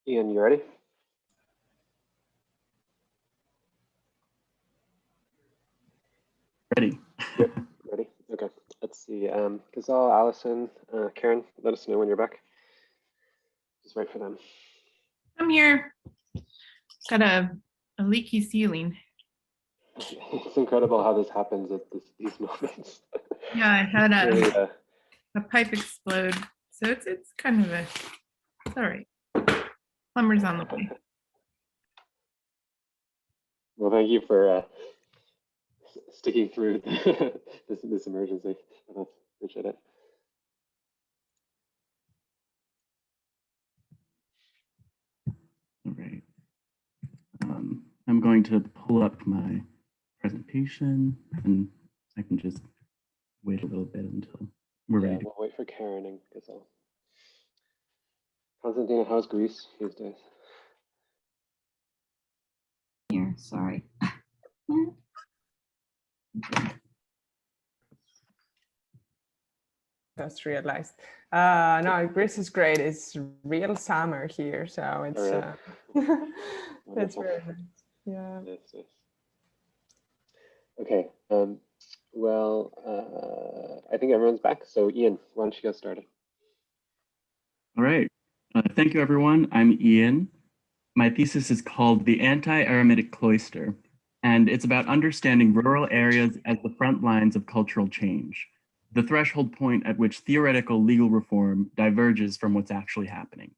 Ian, you ready? Ready. Yep, ready. Okay, let's see. Ghazal, Allison, Karen, let us know when you're back. Just wait for them. I'm here. Got a leaky ceiling. It's incredible how this happens at these moments. Yeah, I had Really, a pipe explode, so it's kind of it's all right. Plumber's on the way. well, thank you for sticking through this emergency. I appreciate it. All right. I'm going to pull up my presentation, and I can just wait a little bit until we're ready. We'll wait for Karen and Ghazal. Konstantina, how's Greece these days? Here, sorry. Just realized. No, Greece is great. It's real summer here, so it's it's very nice. Yeah. Yes. Okay. Well, I think everyone's back. So Ian, why don't you get started? All right. Thank you, everyone. I'm Ian. My thesis is called The Anti-Eremitic Cloister, and it's about understanding rural areas as the front lines of cultural change, the threshold point at which theoretical legal reform diverges from what's actually happening.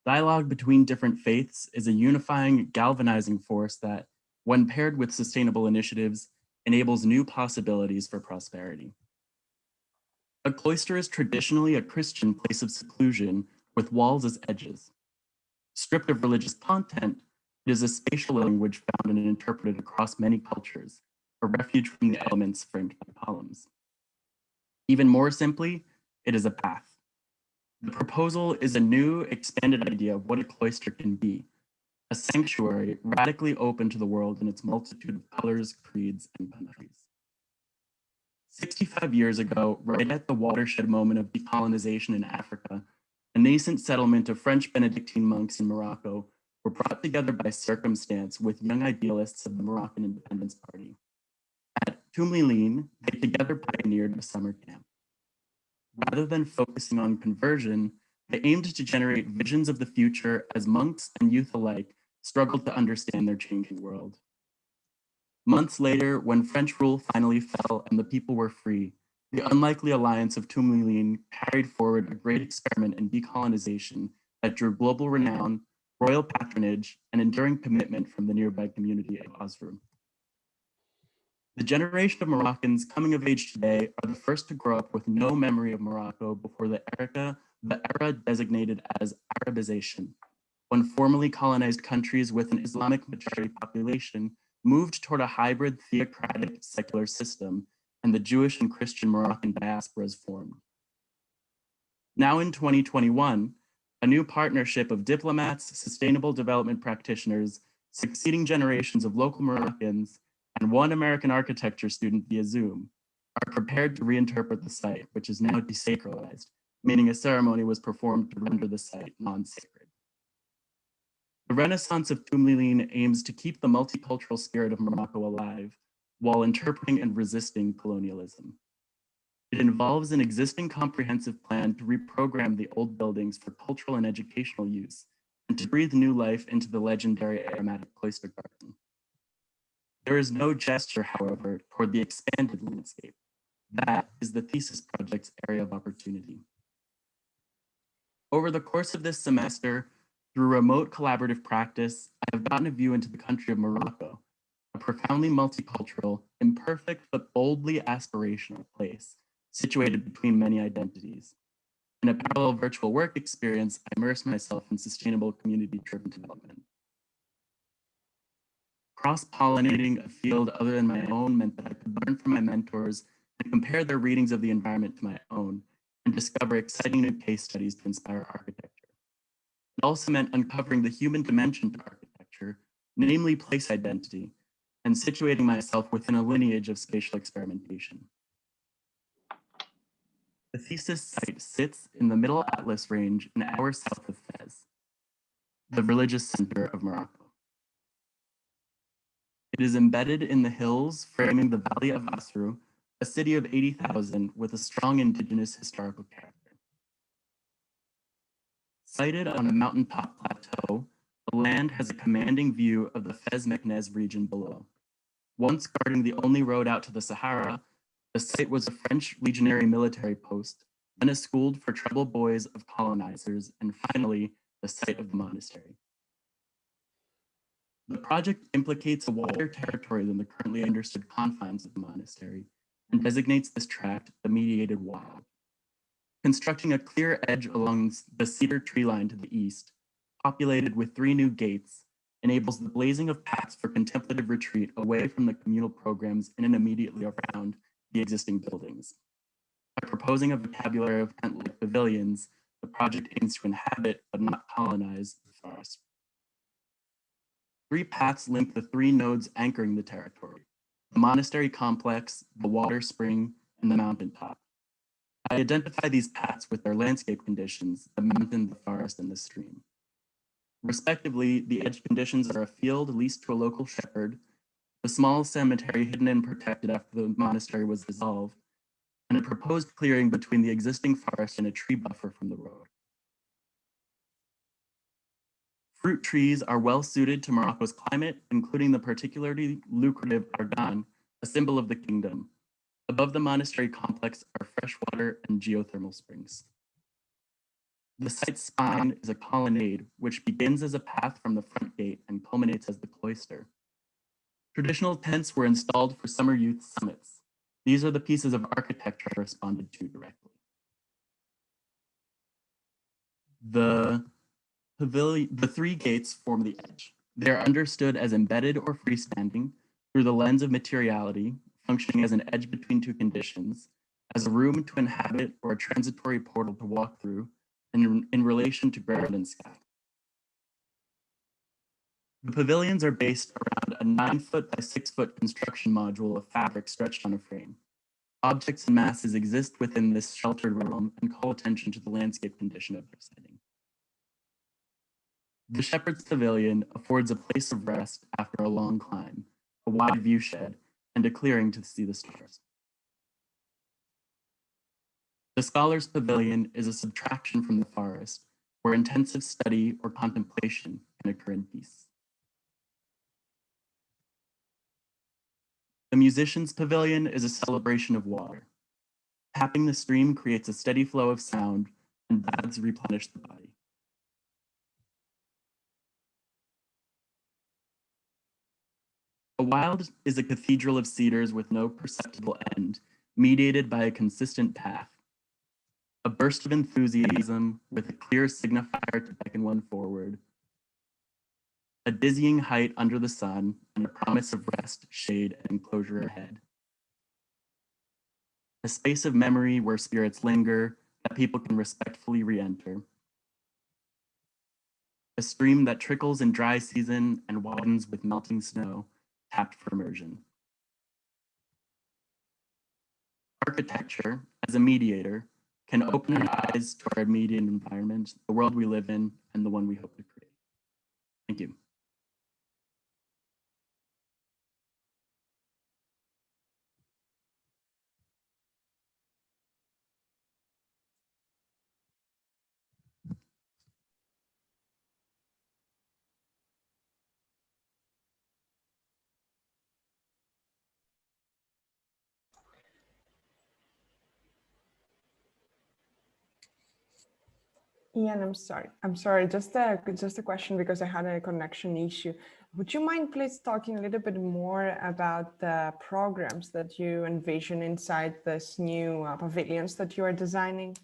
Dialogue between different faiths is a unifying, galvanizing force that, when paired with sustainable initiatives, enables new possibilities for prosperity. A cloister is traditionally a Christian place of seclusion with walls as edges. Stripped of religious content, it is a spatial language found and interpreted across many cultures, a refuge from the elements framed by columns. Even more simply, it is a path. The proposal is a new, expanded idea of what a cloister can be, a sanctuary radically open to the world in its multitude of colors, creeds, and countries. 65 years ago, right at the watershed moment of decolonization in Africa, a nascent settlement of French Benedictine monks in Morocco were brought together by circumstance with young idealists of the Moroccan Independence Party. At Tumlilin, they together pioneered a summer camp. Rather than focusing on conversion, they aimed to generate visions of the future as monks and youth alike struggled to understand their changing world. Months later, when French rule finally fell and the people were free, the unlikely alliance of Tumlilin carried forward a great experiment in decolonization that drew global renown, royal patronage, and enduring commitment from the nearby community of Osru. The generation of Moroccans coming of age today are the first to grow up with no memory of Morocco before the era designated as Arabization, when formerly colonized countries with an Islamic majority population moved toward a hybrid theocratic secular system, and the Jewish and Christian Moroccan diasporas formed. Now in 2021, a new partnership of diplomats, sustainable development practitioners, succeeding generations of local Moroccans, and one American architecture student via Zoom are prepared to reinterpret the site, which is now desacralized, meaning a ceremony was performed to render the site non-sacred. The Renaissance of Tumlilin aims to keep the multicultural spirit of Morocco alive while interpreting and resisting colonialism. It involves an existing comprehensive plan to reprogram the old buildings for cultural and educational use and to breathe new life into the legendary aromatic cloister garden. There is no gesture, however, toward the expanded landscape. That is the thesis project's area of opportunity. Over the course of this semester, through remote collaborative practice, I have gotten a view into the country of Morocco, a profoundly multicultural, imperfect but boldly aspirational place, situated between many identities. In a parallel virtual work experience, I immerse myself in sustainable community-driven development. Cross-pollinating a field other than my own meant that I could learn from my mentors and compare their readings of the environment to my own and discover exciting new case studies to inspire architecture. It also meant uncovering the human dimension to architecture, namely place identity, and situating myself within a lineage of spatial experimentation. The thesis site sits in the Middle Atlas Range an hour south of Fez. the religious center of Morocco. It is embedded in the hills framing the Valley of Asru, a city of 80,000 with a strong indigenous historical character. Sited on a mountaintop plateau, the land has a commanding view of the Fez Meknès region below. Once guarding the only road out to the Sahara, the site was a French legionary military post, then a school for troubled boys of colonizers, and finally, the site of the monastery. The project implicates a wider territory than the currently understood confines of the monastery and designates this tract the mediated wild. Constructing a clear edge along the cedar tree line to the east, populated with 3 new gates, enables the blazing of paths for contemplative retreat away from the communal programs in and immediately around the existing buildings. By proposing a vocabulary of tent-like pavilions, the project aims to inhabit but not colonize the forest. 3 paths link the 3 nodes anchoring the territory: the monastery complex, the water spring, and the mountaintop. I identify these paths with their landscape conditions: the mountain, the forest, and the stream. Respectively, the edge conditions are a field leased to a local shepherd, the small cemetery hidden and protected after the monastery was dissolved, and a proposed clearing between the existing forest and a tree buffer from the road. Fruit trees are well suited to Morocco's climate, including the particularly lucrative argan, a symbol of the kingdom. Above the monastery complex are freshwater and geothermal springs. The site's spine is a colonnade, which begins as a path from the front gate and culminates as the cloister. Traditional tents were installed for summer youth summits. These are the pieces of architecture I responded to directly. The 3 gates form the edge. They are understood as embedded or freestanding through the lens of materiality, functioning as an edge between 2 conditions, as a room to inhabit or a transitory portal to walk through, and in relation to ground and sky. The pavilions are based around a 9-foot by 6-foot construction module of fabric stretched on a frame. Objects and masses exist within this sheltered realm and call attention to the landscape condition of their setting. The shepherd's pavilion affords a place of rest after a long climb, a wide view shed, and a clearing to see the stars. The scholar's pavilion is a subtraction from the forest, where intensive study or contemplation can occur in peace. The musician's pavilion is a celebration of water. Tapping the stream creates a steady flow of sound, and baths replenish the body. The wild is a cathedral of cedars with no perceptible end, mediated by a consistent path. A burst of enthusiasm with a clear signifier to beckon one forward. A dizzying height under the sun and a promise of rest, shade, and enclosure ahead. A space of memory where spirits linger, that people can respectfully re-enter. A stream that trickles in dry season and widens with melting snow, tapped for immersion. Architecture, as a mediator, can open our eyes to our immediate environment, the world we live in, and the one we hope to create. Thank you. Ian, I'm sorry. Just a question because I had a connection issue. Would you mind please talking a little bit more about the programs that you envision inside this new pavilions that you are designing?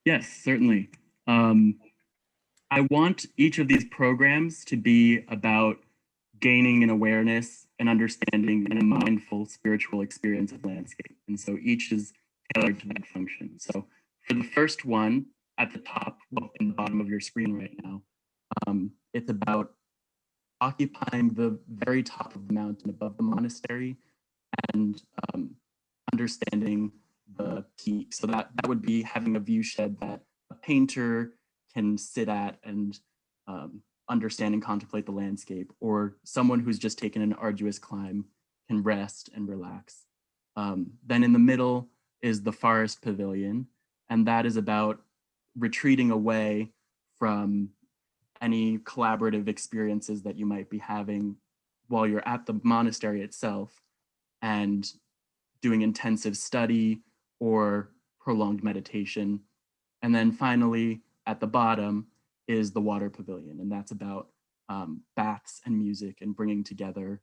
Yes, certainly. I want each of these programs to be about gaining an awareness, an understanding, and a mindful spiritual experience of landscape. And so each is tailored to that function. So for the first one at the top, well, in the bottom of your screen right now, it's about occupying the very top of the mountain above the monastery and understanding the peak. So that would be having a view shed that a painter can sit at and understand and contemplate the landscape, or someone who's just taken an arduous climb can rest and relax. Then in the middle is the Forest Pavilion, and that is about retreating away from any collaborative experiences that you might be having while you're at the monastery itself, and doing intensive study or prolonged meditation. And then finally, at the bottom is the Water Pavilion, and that's about baths and music and bringing together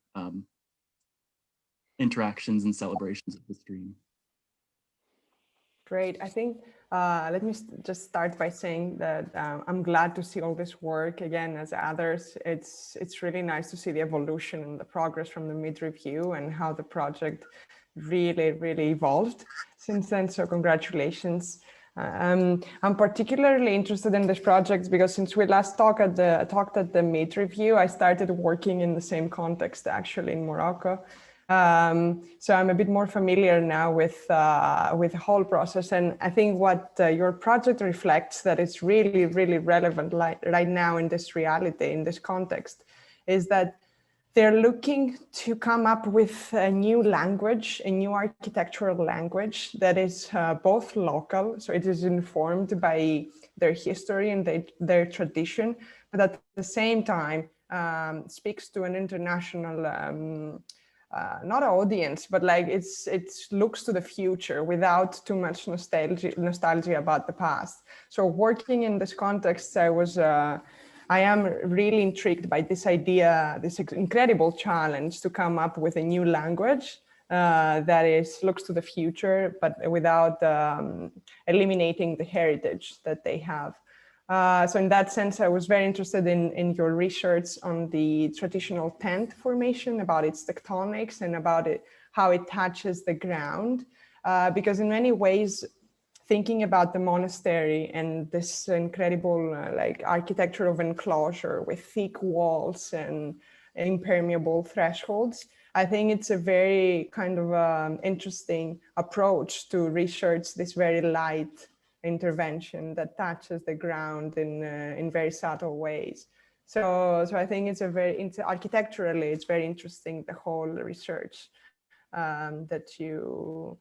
interactions and celebrations of the stream. Great. I think let me just start by saying that I'm glad to see all this work again as others. It's really nice to see the evolution and the progress from the mid-review and how the project really evolved since then. So congratulations. I'm particularly interested in this project because since we last talked at the mid-review, I started working in the same context actually in Morocco. So I'm a bit more familiar now with the whole process, and I think what your project reflects that it's really relevant right now in this reality, in this context, is that they're looking to come up with a new language, a new architectural language that is both local, so it is informed by their history and their tradition, but at the same time speaks to an international not audience, but like it looks to the future without too much nostalgia about the past. So working in this context, I am really intrigued by this idea, this incredible challenge to come up with a new language that looks to the future, but without eliminating the heritage that they have. So in that sense, I was very interested in your research on the traditional tent formation, about its tectonics and about how it touches the ground. Because in many ways, thinking about the monastery and this incredible like architecture of enclosure with thick walls and impermeable thresholds, I think it's a very kind of interesting approach to research this very light intervention that touches the ground in very subtle ways. So I think it's architecturally, it's very interesting, the whole research that you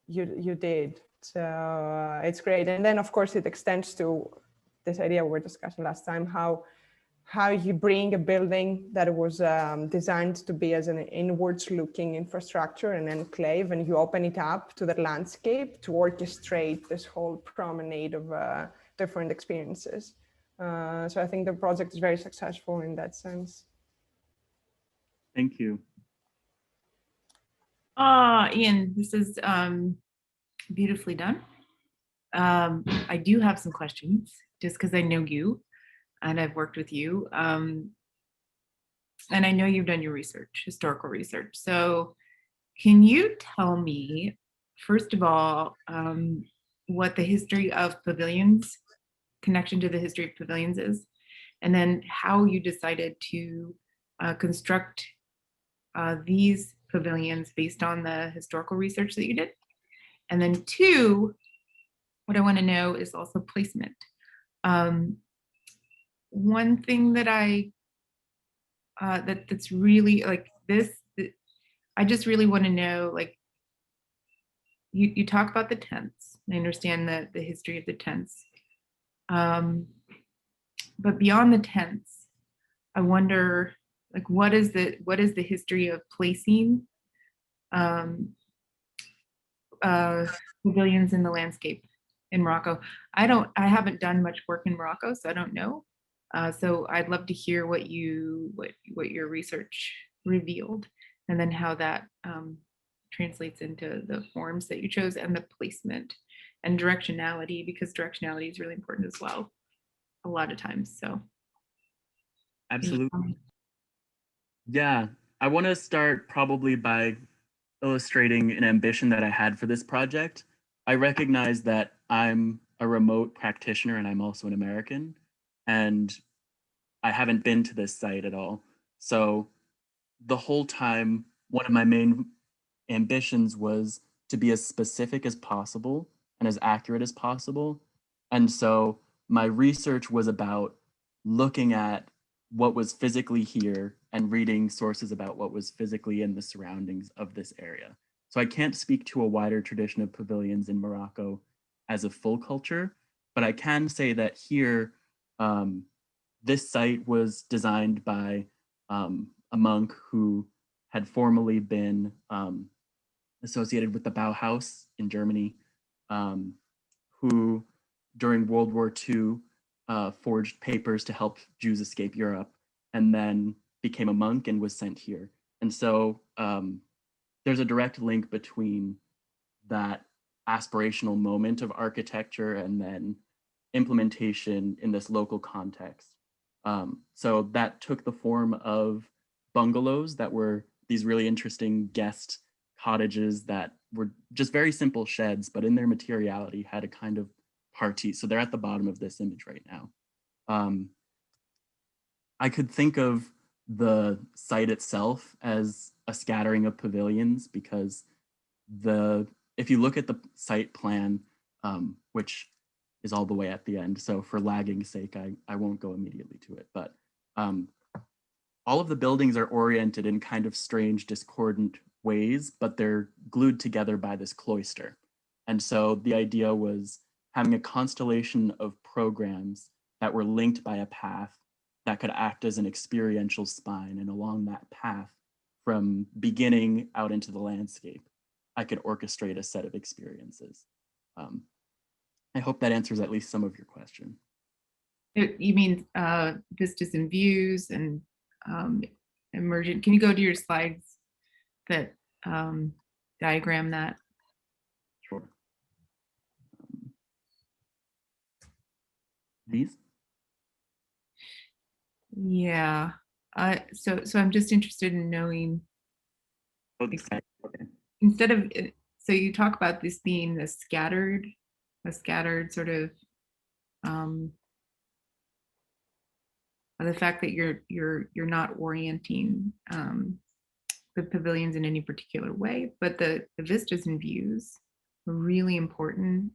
did. So it's great. And then of course it extends to this idea we were discussing last time, how you bring a building that was designed to be as an inwards looking infrastructure, an enclave, and you open it up to the landscape to orchestrate this whole promenade of different experiences. So I think the project is very successful in that sense. Thank you. Ian, this is beautifully done. I do have some questions just because I know you and I've worked with you. And I know you've done your research, historical research. So can you tell me, first of all, what the history of pavilions, connection to the history of pavilions is, and then how you decided to construct these pavilions based on the historical research that you did? And then two, what I want to know is also placement. One thing that that's really like this, I just really want to know, like, you talk about the tents. I understand the history of the tents. But beyond the tents, I wonder, like, what is the history of placing pavilions in the landscape in Morocco? I haven't done much work in Morocco, so I don't know. So I'd love to hear what your research revealed, and then how that translates into the forms that you chose and the placement and directionality, because directionality is really important as well a lot of times. So Absolutely. Yeah, I want to start probably by illustrating an ambition that I had for this project. I recognize that I'm a remote practitioner and I'm also an American, and I haven't been to this site at all. So the whole time, one of my main ambitions was to be as specific as possible and as accurate as possible. And so my research was about looking at what was physically here and reading sources about what was physically in the surroundings of this area. So I can't speak to a wider tradition of pavilions in Morocco as a full culture, but I can say that here, this site was designed by a monk who had formerly been associated with the Bauhaus in Germany, who during World War II forged papers to help Jews escape Europe, and then became a monk and was sent here. And so there's a direct link between that aspirational moment of architecture and then implementation in this local context. So that took the form of bungalows that were these really interesting guest cottages that were just very simple sheds, but in their materiality had a kind of party. So they're at the bottom of this image right now. I could think of the site itself as a scattering of pavilions, because if you look at the site plan, which is all the way at the end, so for lagging's sake, I won't go immediately to it, but all of the buildings are oriented in kind of strange, discordant ways, but they're glued together by this cloister. And so the idea was having a constellation of programs that were linked by a path that could act as an experiential spine. And along that path, from beginning out into the landscape, I could orchestrate a set of experiences. I hope that answers at least some of your question. You mean vistas and views and emergent? Can you go to your slides that diagram that? Sure. These? Yeah. So I'm just interested in knowing. Okay. Instead of, so you talk about this being a scattered sort of the fact that you're not orienting the pavilions in any particular way, but the vistas and views are really important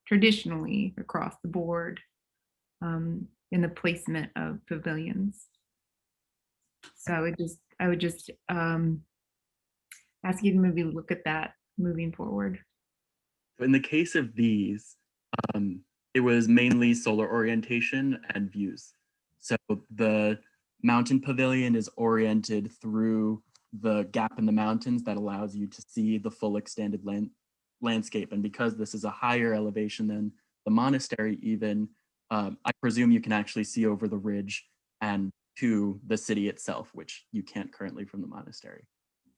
traditionally across the board in the placement of pavilions. So I would just ask you to maybe look at that moving forward. In the case of these, it was mainly solar orientation and views. So the mountain pavilion is oriented through the gap in the mountains that allows you to see the full extended landscape. And because this is a higher elevation than the monastery even, I presume you can actually see over the ridge and to the city itself, which you can't currently from the monastery.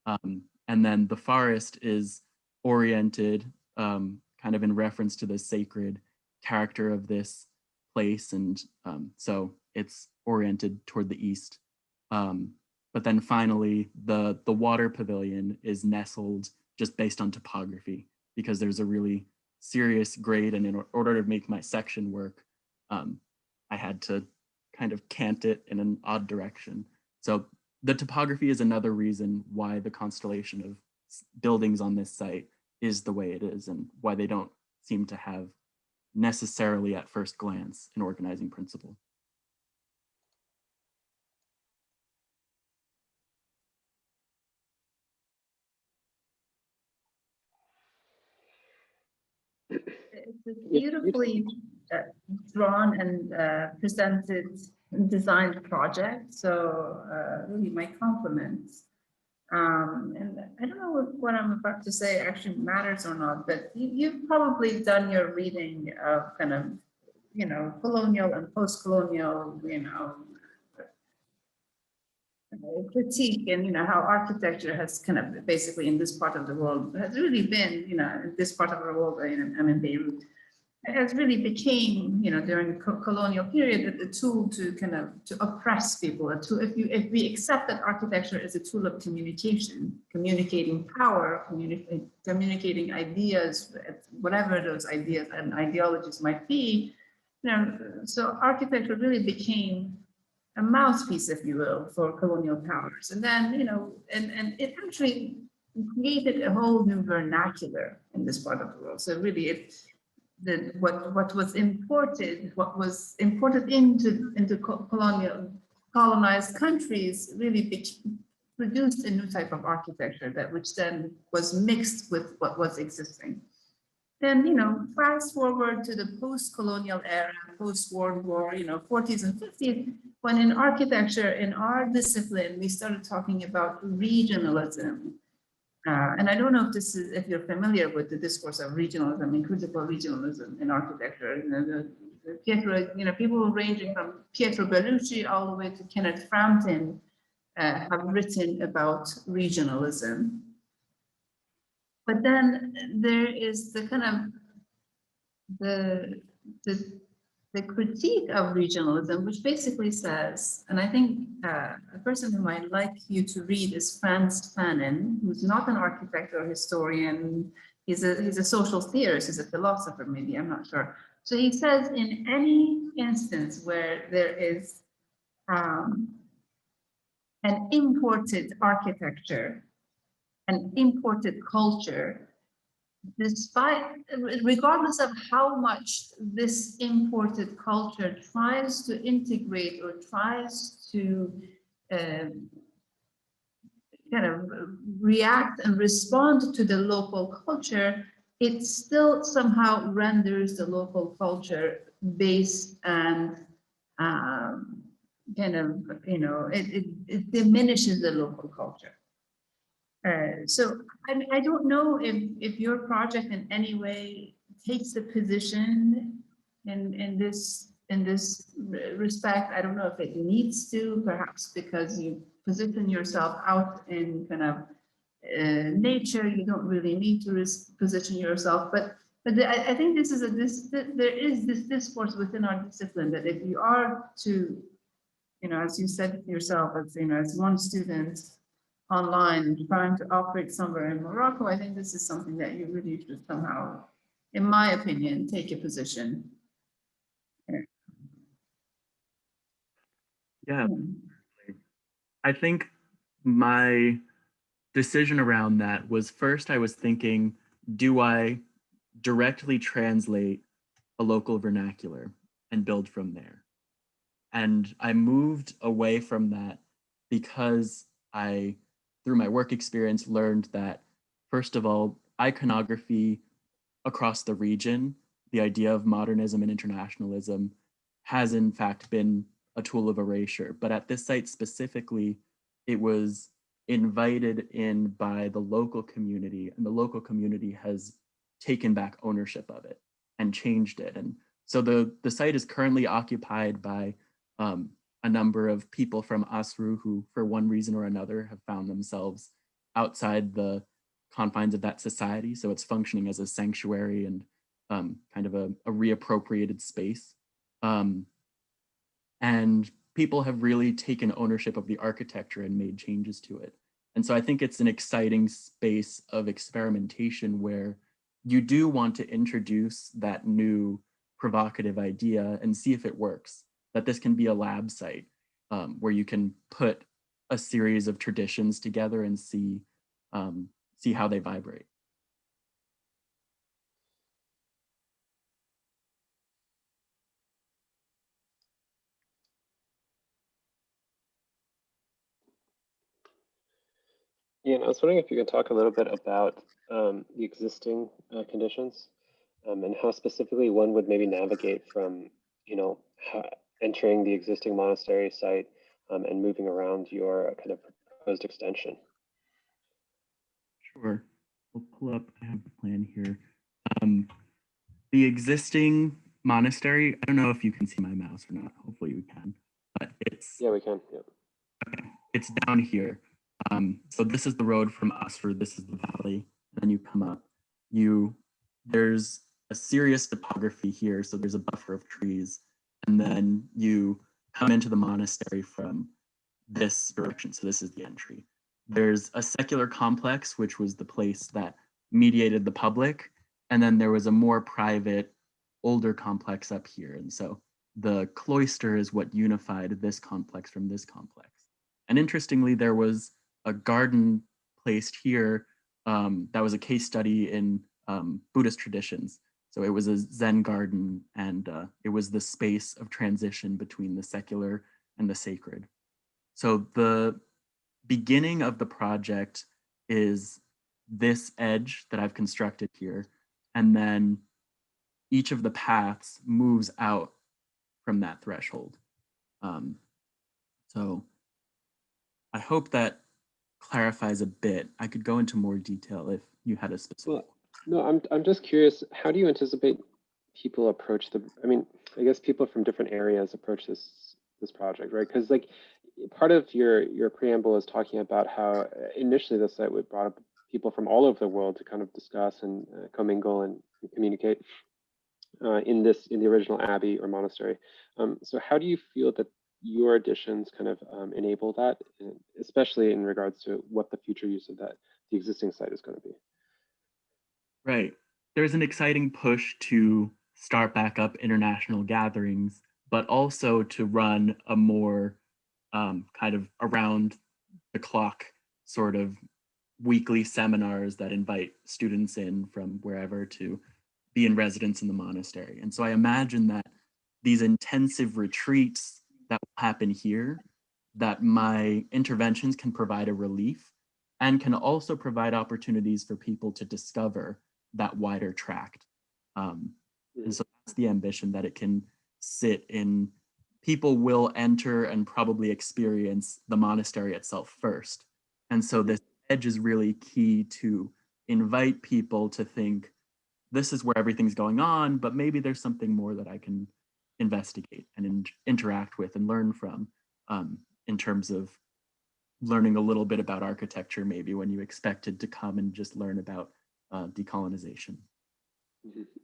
And then the forest is oriented kind of in reference to the sacred character of this place. And so it's oriented toward the east. But then finally, the water pavilion is nestled just based on topography, because there's a really serious grade. And in order to make my section work, I had to kind of cant it in an odd direction. So the topography is another reason why the constellation of buildings on this site is the way it is, and why they don't seem to have necessarily at first glance an organizing principle. It's a beautifully drawn and presented and designed project. So really my compliments. And I don't know if what I'm about to say actually matters or not, but you've probably done your reading of kind of, you know, colonial and post-colonial, you know, critique, and you know how architecture has kind of basically in this part of the world has really been, you know, in this part of the world, I'm in Beirut, it has really became, you know, during the colonial period, a tool to kind of to oppress people. A tool, if we accept that architecture is a tool of communication, communicating power, communicating ideas, whatever those ideas and ideologies might be, you know, so architecture really became a mouthpiece, if you will, for colonial powers. And then, you know, and it actually created a whole new vernacular in this part of the world. So really what was imported, into colonized countries really produced a new type of architecture that which then was mixed with what was existing. Then, fast forward to the post-colonial era, post-World War, 40s and 50s, when in architecture, in our discipline, we started talking about regionalism. And I don't know if you're familiar with the discourse of regionalism and critical regionalism in architecture. People ranging from Pietro Bellucci all the way to Kenneth Frampton have written about regionalism. But then there is the kind of the critique of regionalism, which basically says, and I think a person whom I'd like you to read is Franz Fanon, who's not an architect or historian. He's a social theorist, he's a philosopher, maybe, I'm not sure. So he says, in any instance where there is an imported architecture, an imported culture, regardless of how much this imported culture tries to integrate or tries to kind of react and respond to the local culture, it still somehow renders the local culture base and it diminishes the local culture. So I don't know if your project in any way takes a position in this respect. I don't know if it needs to, perhaps because you position yourself out in kind of nature, you don't really need to position yourself. But I think there is this discourse within our discipline that if you are to, as you said yourself, as one student online trying to operate somewhere in Morocco, I think this is something that you really should somehow, in my opinion, take a position. Yeah, I think my decision around that was, first I was thinking, do I directly translate a local vernacular and build from there? And I moved away from that because I, through my work experience, learned that, first of all, iconography across the region, the idea of modernism and internationalism, has in fact been a tool of erasure. But at this site specifically, it was invited in by the local community, and the local community has taken back ownership of it and changed it. And so the site is currently occupied by a number of people from Asru who, for one reason or another, have found themselves outside the confines of that society. So it's functioning as a sanctuary and kind of a reappropriated space. And people have really taken ownership of the architecture and made changes to it. And so I think it's an exciting space of experimentation where you do want to introduce that new provocative idea and see if it works, that this can be a lab site where you can put a series of traditions together and see how they vibrate. Yeah, I was wondering if you could talk a little bit about the existing conditions and how specifically one would maybe navigate from, entering the existing monastery site and moving around your kind of proposed extension. Sure. We'll pull up, I have the plan here. The existing monastery, I don't know if you can see my mouse or not, hopefully you can, but it's... Yeah, we can, yeah. Okay, it's down here. So this is the road from Oxford, this is the valley, and then you come up. There's a serious topography here, so there's a buffer of trees, and then you come into the monastery from this direction, so this is the entry. There's a secular complex, which was the place that mediated the public, and then there was a more private, older complex up here, and so the cloister is what unified this complex from this complex. And interestingly, there was a garden placed here that was a case study in Buddhist traditions. So it was a Zen garden, and it was the space of transition between the secular and the sacred. So the beginning of the project is this edge that I've constructed here, and then each of the paths moves out from that threshold. So I hope that clarifies a bit. I could go into more detail if you had a specific. Well, no, I'm just curious. How do you anticipate people approach the? I mean, I guess people from different areas approach this project, right? Because like part of your preamble is talking about how initially the site would brought up people from all over the world to kind of discuss and commingle and communicate in the original abbey or monastery. So how do you feel that your additions kind of enable that, especially in regards to what the future use of the existing site is going to be? Right. There's an exciting push to start back up international gatherings, but also to run a more kind of around the clock sort of weekly seminars that invite students in from wherever to be in residence in the monastery. And so I imagine that these intensive retreats that will happen here, that my interventions can provide a relief and can also provide opportunities for people to discover that wider tract. And so that's the ambition, that it can sit in, people will enter and probably experience the monastery itself first. And so this edge is really key to invite people to think, this is where everything's going on, but maybe there's something more that I can investigate and interact with and learn from, in terms of learning a little bit about architecture, maybe when you expected to come and just learn about decolonization.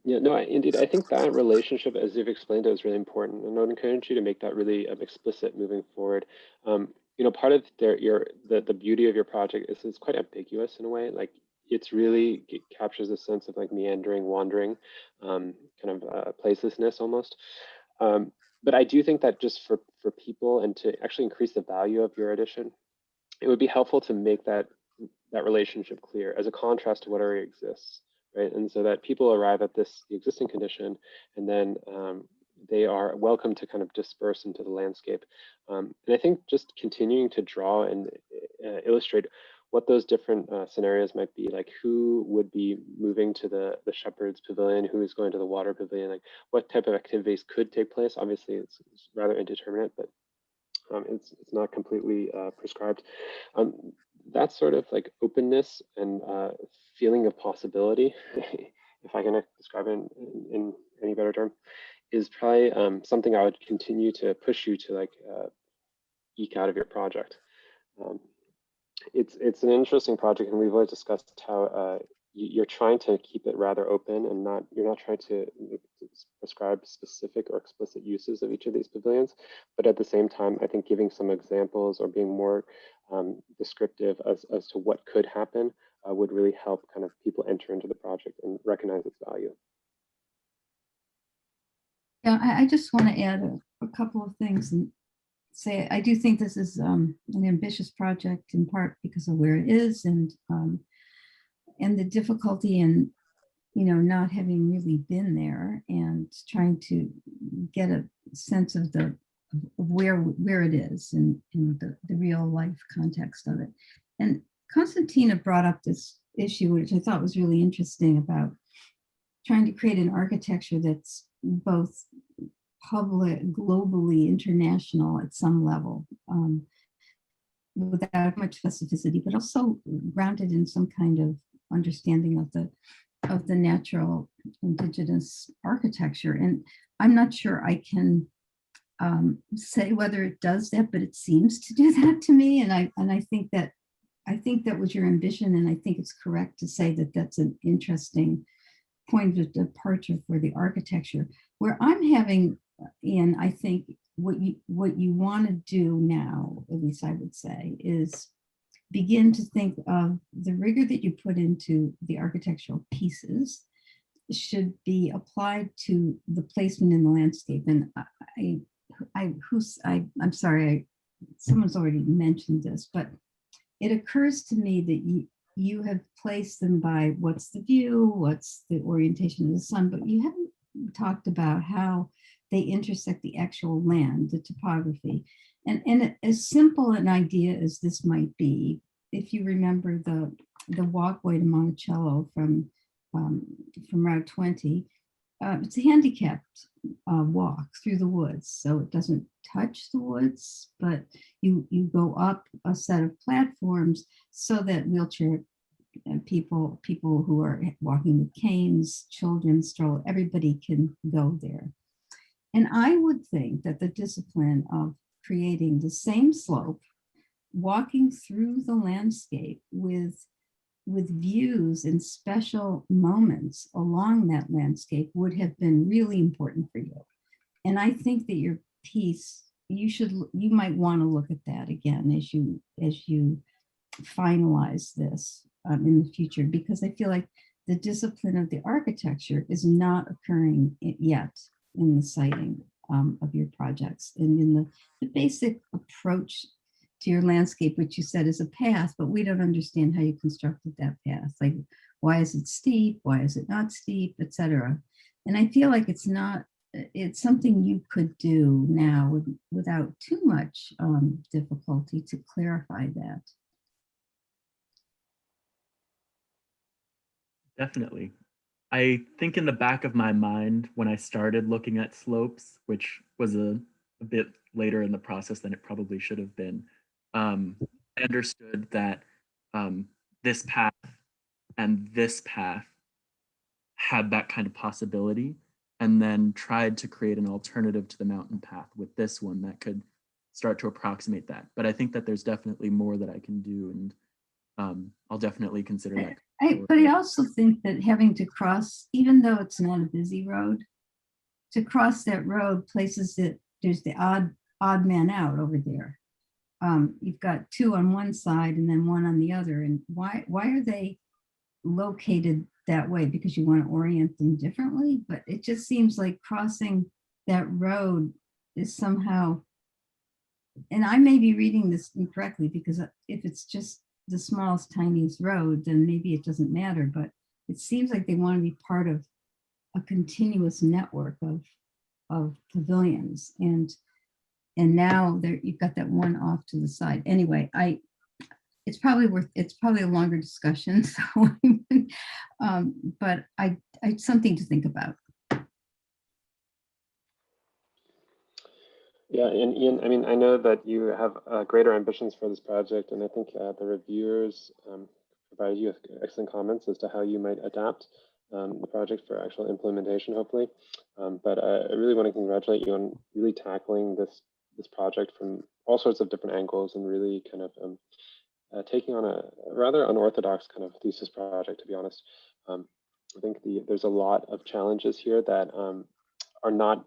Yeah, no, indeed. I think that relationship, as you've explained it, is really important, and I would encourage you to make that really explicit moving forward. Part of the beauty of your project is it's quite ambiguous in a way. Like it captures a sense of like meandering, wandering, kind of placelessness almost. But I do think that just for people and to actually increase the value of your edition, it would be helpful to make that relationship clear as a contrast to what already exists, right? And so that people arrive at the existing condition, and then they are welcome to kind of disperse into the landscape. And I think just continuing to draw and illustrate what those different scenarios might be, like who would be moving to the shepherd's pavilion, who is going to the water pavilion, like what type of activities could take place. Obviously, it's rather indeterminate, but it's not completely prescribed. That sort of like openness and feeling of possibility, if I can describe it in any better term, is probably something I would continue to push you to like eke out of your project. It's an interesting project, and we've always discussed how you're trying to keep it rather open, and you're not trying to prescribe specific or explicit uses of each of these pavilions, but at the same time, I think giving some examples or being more descriptive as to what could happen would really help kind of people enter into the project and recognize its value. Yeah, I just want to add a couple of things and say I do think this is an ambitious project, in part because of where it is and the difficulty in not having really been there and trying to get a sense of where it is and the real life context of it. And Konstantina brought up this issue, which I thought was really interesting, about trying to create an architecture that's both public, globally international at some level, without much specificity, but also grounded in some kind of understanding of the natural indigenous architecture. And I'm not sure I can say whether it does that, but it seems to do that to me. And I think that was your ambition, and I think it's correct to say that that's an interesting point of departure for the architecture. Where I'm having, and I think what you want to do now, at least I would say, is begin to think of the rigor that you put into the architectural pieces should be applied to the placement in the landscape. And I'm sorry, someone's already mentioned this, but it occurs to me that you have placed them by what's the view, what's the orientation of the sun, but you haven't talked about how they intersect the actual land, the topography. And as simple an idea as this might be, if you remember the walkway to Monticello from Route 20, it's a handicapped walk through the woods. So it doesn't touch the woods, but you go up a set of platforms so that wheelchair people who are walking with canes, children, stroller, everybody can go there. And I would think that the discipline of creating the same slope, walking through the landscape with views and special moments along that landscape would have been really important for you. And I think that your piece, you might want to look at that again as you finalize this in the future, because I feel like the discipline of the architecture is not occurring yet in the siting of your projects and in the basic approach to your landscape, which you said is a path, but we don't understand how you constructed that path. Like, why is it steep? Why is it not steep, etc. And I feel like it's something you could do now without too much difficulty to clarify that. Definitely. I think in the back of my mind, when I started looking at slopes, which was a bit later in the process than it probably should have been, I understood that this path and this path had that kind of possibility, and then tried to create an alternative to the mountain path with this one that could start to approximate that. But I think that there's definitely more that I can do, and I'll definitely consider that. But I also think that having to cross, even though it's not a busy road, to cross that road places that there's the odd man out over there. You've got two on one side and then one on the other. And why are they located that way? Because you want to orient them differently? But it just seems like crossing that road is somehow, and I may be reading this incorrectly, because if it's just the smallest, tiniest road, then maybe it doesn't matter, but it seems like they want to be part of a continuous network of pavilions. And now you've got that one off to the side. Anyway, it's probably a longer discussion. So, but I something to think about. Yeah, and Ian, I mean, I know that you have greater ambitions for this project, and I think the reviewers provided you with excellent comments as to how you might adapt the project for actual implementation, hopefully. But I really want to congratulate you on really tackling this project from all sorts of different angles and really kind of taking on a rather unorthodox kind of thesis project, to be honest. I think there's a lot of challenges here that are not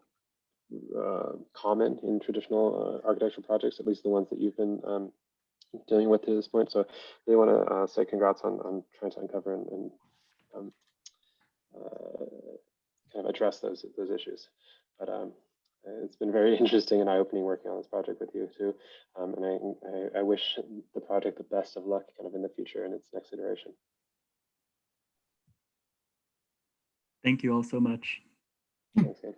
common in traditional architectural projects, at least the ones that you've been dealing with to this point. So I really want to say congrats on trying to uncover and kind of address those issues. But it's been very interesting and eye-opening working on this project with you too. And I wish the project the best of luck kind of in the future in its next iteration. Thank you all so much. Thanks, Ian.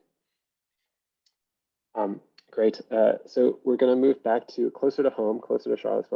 Great. So we're going to move back to closer to home, closer to Charlottesville.